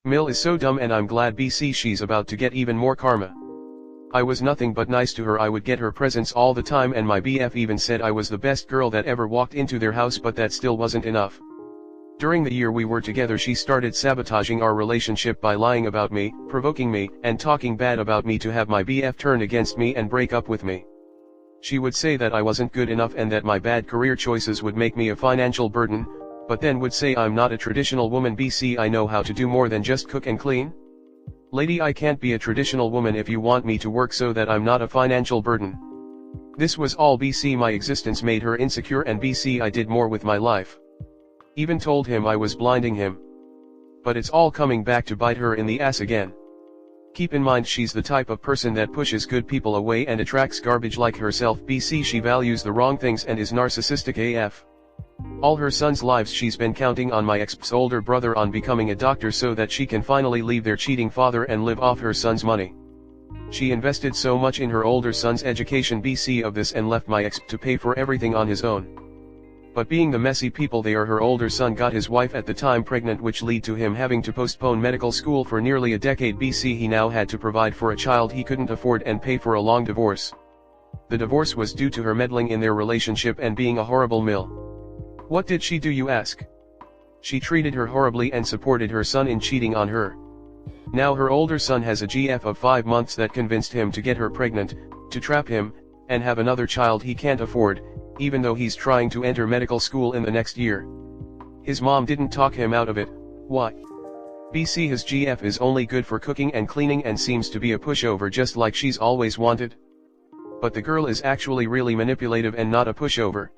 Mill is so dumb and I'm glad BC she's about to get even more karma. I was nothing but nice to her. I would get her presents all the time and my BF even said I was the best girl that ever walked into their house, but that still wasn't enough. During the year we were together she started sabotaging our relationship by lying about me, provoking me, and talking bad about me to have my BF turn against me and break up with me. She would say that I wasn't good enough and that my bad career choices would make me a financial burden, but then would say I'm not a traditional woman. BC, I know how to do more than just cook and clean. Lady, I can't be a traditional woman if you want me to work so that I'm not a financial burden. This was all BC. My existence made her insecure and BC I did more with my life. Even told him I was blinding him. But it's all coming back to bite her in the ass again. Keep in mind she's the type of person that pushes good people away and attracts garbage like herself. BC, she values the wrong things and is narcissistic AF. All her sons' lives she's been counting on my ex's older brother on becoming a doctor so that she can finally leave their cheating father and live off her son's money. She invested so much in her older son's education BC of this and left my ex to pay for everything on his own. But being the messy people they are, her older son got his wife at the time pregnant, which led to him having to postpone medical school for nearly a decade BC. He now had to provide for a child he couldn't afford and pay for a long divorce. The divorce was due to her meddling in their relationship and being a horrible mill. What did she do, you ask? She treated her horribly and supported her son in cheating on her. Now her older son has a GF of 5 months that convinced him to get her pregnant, to trap him, and have another child he can't afford, even though he's trying to enter medical school in the next year. His mom didn't talk him out of it. Why? BC, his GF is only good for cooking and cleaning and seems to be a pushover just like she's always wanted. But the girl is actually really manipulative and not a pushover.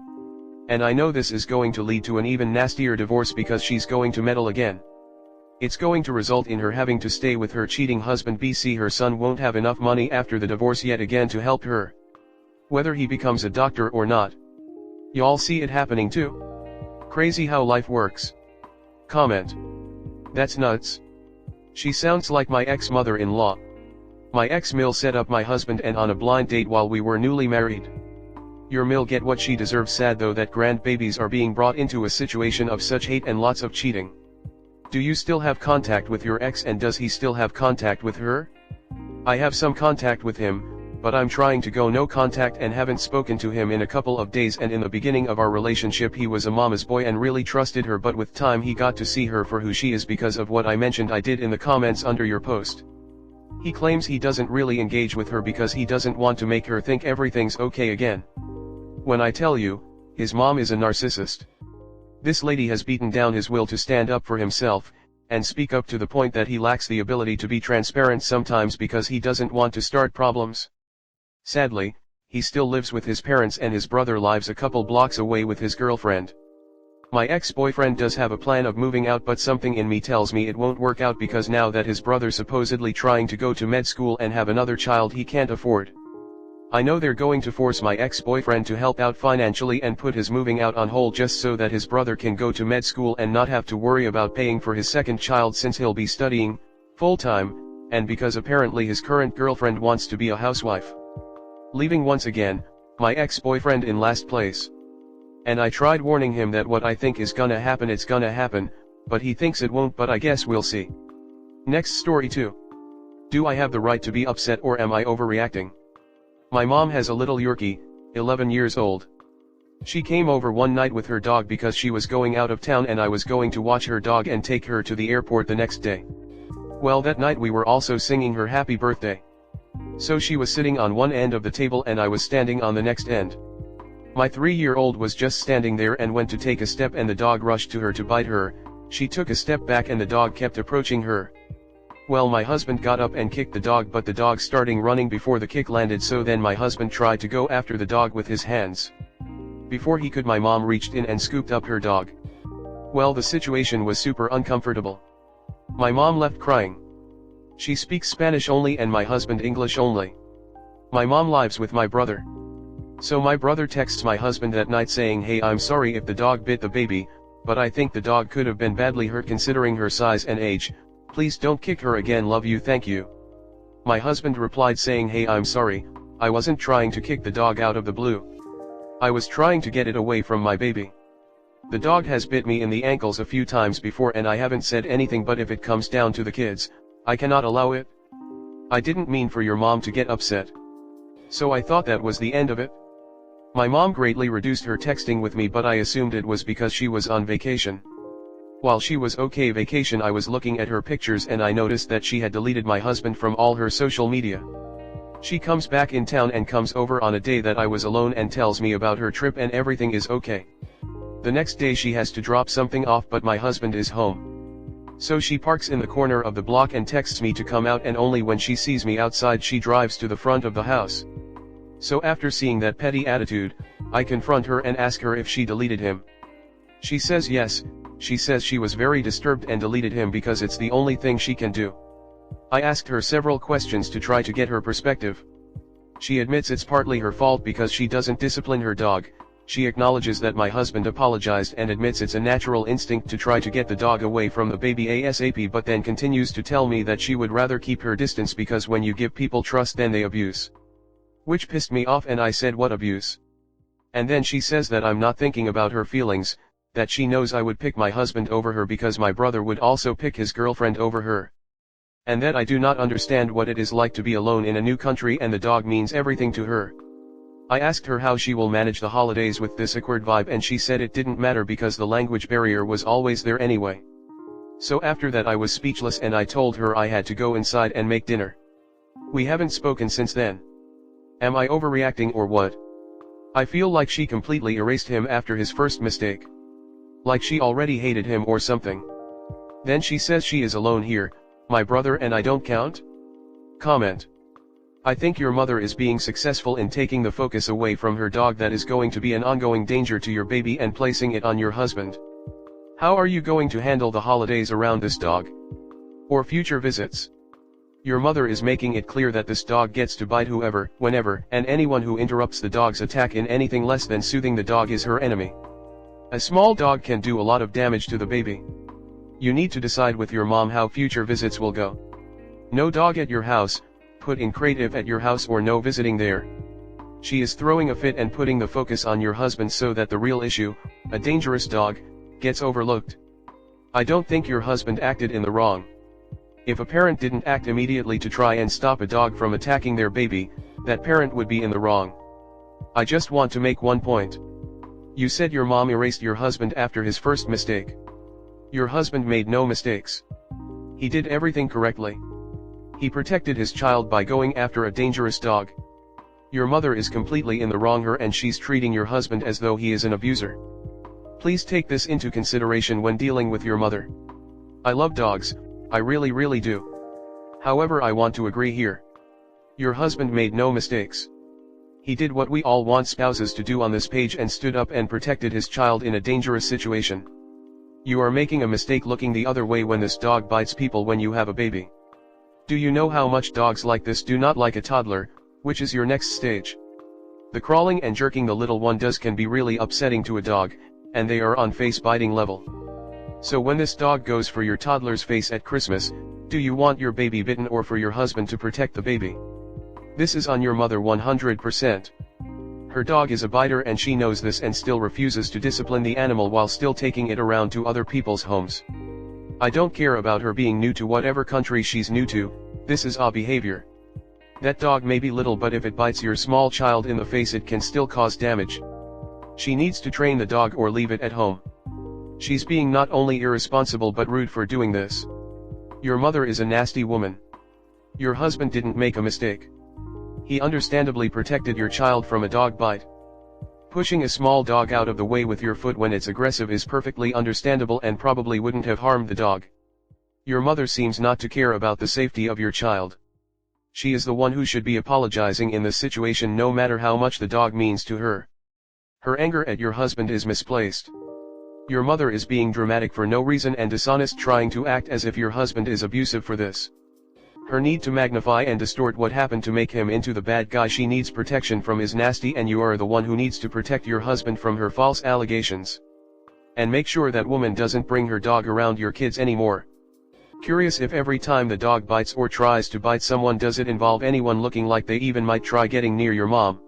And I know this is going to lead to an even nastier divorce because she's going to meddle again. It's going to result in her having to stay with her cheating husband BC. Her son won't have enough money after the divorce yet again to help her, whether he becomes a doctor or not. Y'all see it happening too? Crazy how life works. Comment. That's nuts. She sounds like my ex-mother-in-law. My ex-mill set up my husband and on a blind date while we were newly married. Your mill get what she deserves. Sad though that grandbabies are being brought into a situation of such hate and lots of cheating. Do you still have contact with your ex and does he still have contact with her? I have some contact with him, but I'm trying to go no contact and haven't spoken to him in a couple of days. And in the beginning of our relationship he was a mama's boy and really trusted her, but with time he got to see her for who she is because of what I mentioned I did in the comments under your post. He claims he doesn't really engage with her because he doesn't want to make her think everything's okay again. When I tell you, his mom is a narcissist. This lady has beaten down his will to stand up for himself, and speak up to the point that he lacks the ability to be transparent sometimes because he doesn't want to start problems. Sadly, he still lives with his parents and his brother lives a couple blocks away with his girlfriend. My ex-boyfriend does have a plan of moving out, but something in me tells me it won't work out because now that his brother's supposedly trying to go to med school and have another child he can't afford. I know they're going to force my ex-boyfriend to help out financially and put his moving out on hold just so that his brother can go to med school and not have to worry about paying for his second child since he'll be studying full-time, and because apparently his current girlfriend wants to be a housewife. Leaving once again, my ex-boyfriend in last place. And I tried warning him that what I think is gonna happen it's gonna happen, but he thinks it won't, but I guess we'll see. Next story 2. Do I have the right to be upset or am I overreacting? My mom has a little Yorkie, 11 years old. She came over one night with her dog because she was going out of town and I was going to watch her dog and take her to the airport the next day. Well, that night we were also singing her happy birthday. So she was sitting on one end of the table and I was standing on the next end. My 3-year-old was just standing there and went to take a step and the dog rushed to her to bite her. She took a step back and the dog kept approaching her. Well, my husband got up and kicked the dog, but the dog starting running before the kick landed, so then my husband tried to go after the dog with his hands. Before he could, my mom reached in and scooped up her dog. Well, the situation was super uncomfortable. My mom left crying. She speaks Spanish only and my husband English only. My mom lives with my brother. So my brother texts my husband that night saying, "Hey, I'm sorry if the dog bit the baby, but I think the dog could have been badly hurt considering her size and age. Please don't kick her again, love you, thank you." My husband replied saying, "Hey, I'm sorry, I wasn't trying to kick the dog out of the blue. I was trying to get it away from my baby." The dog has bit me in the ankles a few times before and I haven't said anything, but if it comes down to the kids, I cannot allow it. I didn't mean for your mom to get upset. So I thought that was the end of it. My mom greatly reduced her texting with me, but I assumed it was because she was on vacation. While she was okay vacation, I was looking at her pictures and I noticed that she had deleted my husband from all her social media. She comes back in town and comes over on a day that I was alone and tells me about her trip and everything is okay. The next day she has to drop something off, but my husband is home. So she parks in the corner of the block and texts me to come out, and only when she sees me outside she drives to the front of the house. So after seeing that petty attitude, I confront her and ask her if she deleted him. She says yes. She says she was very disturbed and deleted him because it's the only thing she can do. I asked her several questions to try to get her perspective. She admits it's partly her fault because she doesn't discipline her dog. She acknowledges that my husband apologized and admits it's a natural instinct to try to get the dog away from the baby ASAP, but then continues to tell me that she would rather keep her distance because when you give people trust then they abuse. Which pissed me off and I said, what abuse? And then she says that I'm not thinking about her feelings, that she knows I would pick my husband over her because my brother would also pick his girlfriend over her. And that I do not understand what it is like to be alone in a new country and the dog means everything to her. I asked her how she will manage the holidays with this awkward vibe and she said it didn't matter because the language barrier was always there anyway. So after that I was speechless and I told her I had to go inside and make dinner. We haven't spoken since then. Am I overreacting or what? I feel like she completely erased him after his first mistake. Like she already hated him or something. Then she says she is alone here, my brother and I don't count? Comment. I think your mother is being successful in taking the focus away from her dog that is going to be an ongoing danger to your baby and placing it on your husband. How are you going to handle the holidays around this dog? Or future visits? Your mother is making it clear that this dog gets to bite whoever, whenever, and anyone who interrupts the dog's attack in anything less than soothing the dog is her enemy. A small dog can do a lot of damage to the baby. You need to decide with your mom how future visits will go. No dog at your house. Put in creative at your house or no visiting there. She is throwing a fit and putting the focus on your husband so that the real issue, a dangerous dog, gets overlooked. I don't think your husband acted in the wrong. If a parent didn't act immediately to try and stop a dog from attacking their baby, that parent would be in the wrong. I just want to make one point. You said your mom erased your husband after his first mistake. Your husband made no mistakes. He did everything correctly. He protected his child by going after a dangerous dog. Your mother is completely in the wrong here and she's treating your husband as though he is an abuser. Please take this into consideration when dealing with your mother. I love dogs, I really do. However, I want to agree here. Your husband made no mistakes. He did what we all want spouses to do on this page and stood up and protected his child in a dangerous situation. You are making a mistake looking the other way when this dog bites people when you have a baby. Do you know how much dogs like this do not like a toddler, which is your next stage? The crawling and jerking the little one does can be really upsetting to a dog, and they are on face biting level. So when this dog goes for your toddler's face at Christmas, do you want your baby bitten or for your husband to protect the baby? This is on your mother 100%. Her dog is a biter and she knows this and still refuses to discipline the animal while still taking it around to other people's homes. I don't care about her being new to whatever country she's new to, this is a behavior. That dog may be little, but if it bites your small child in the face it can still cause damage. She needs to train the dog or leave it at home. She's being not only irresponsible but rude for doing this. Your mother is a nasty woman. Your husband didn't make a mistake. He understandably protected your child from a dog bite. Pushing a small dog out of the way with your foot when it's aggressive is perfectly understandable and probably wouldn't have harmed the dog. Your mother seems not to care about the safety of your child. She is the one who should be apologizing in this situation no matter how much the dog means to her. Her anger at your husband is misplaced. Your mother is being dramatic for no reason and dishonest, trying to act as if your husband is abusive for this. Her need to magnify and distort what happened to make him into the bad guy she needs protection from is nasty, and you are the one who needs to protect your husband from her false allegations. And make sure that woman doesn't bring her dog around your kids anymore. Curious if every time the dog bites or tries to bite someone does it involve anyone looking like they even might try getting near your mom.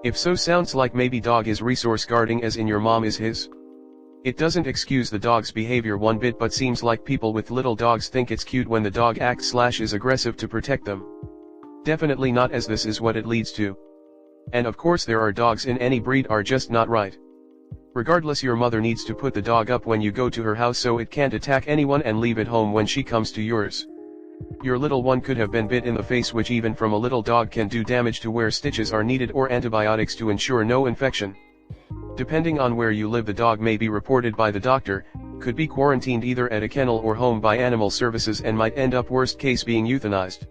If so, sounds like maybe dog is resource guarding as in your mom is his. It doesn't excuse the dog's behavior one bit, but seems like people with little dogs think it's cute when the dog acts/is aggressive to protect them. Definitely not, as this is what it leads to. And of course there are dogs in any breed are just not right. Regardless, your mother needs to put the dog up when you go to her house so it can't attack anyone, and leave it home when she comes to yours. Your little one could have been bit in the face, which even from a little dog can do damage to where stitches are needed or antibiotics to ensure no infection. Depending on where you live, the dog may be reported by the doctor, could be quarantined either at a kennel or home by animal services, and might end up worst case being euthanized.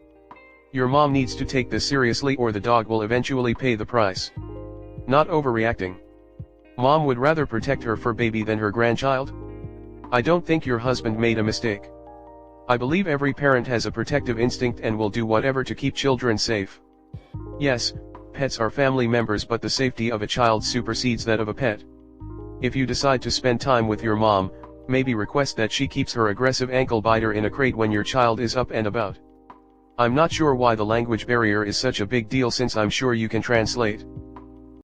Your mom needs to take this seriously, or the dog will eventually pay the price. Not overreacting. Mom would rather protect her fur baby than her grandchild? I don't think your husband made a mistake. I believe every parent has a protective instinct and will do whatever to keep children safe. Yes, pets are family members, but the safety of a child supersedes that of a pet. If you decide to spend time with your mom, maybe request that she keeps her aggressive ankle biter in a crate when your child is up and about. I'm not sure why the language barrier is such a big deal, since I'm sure you can translate.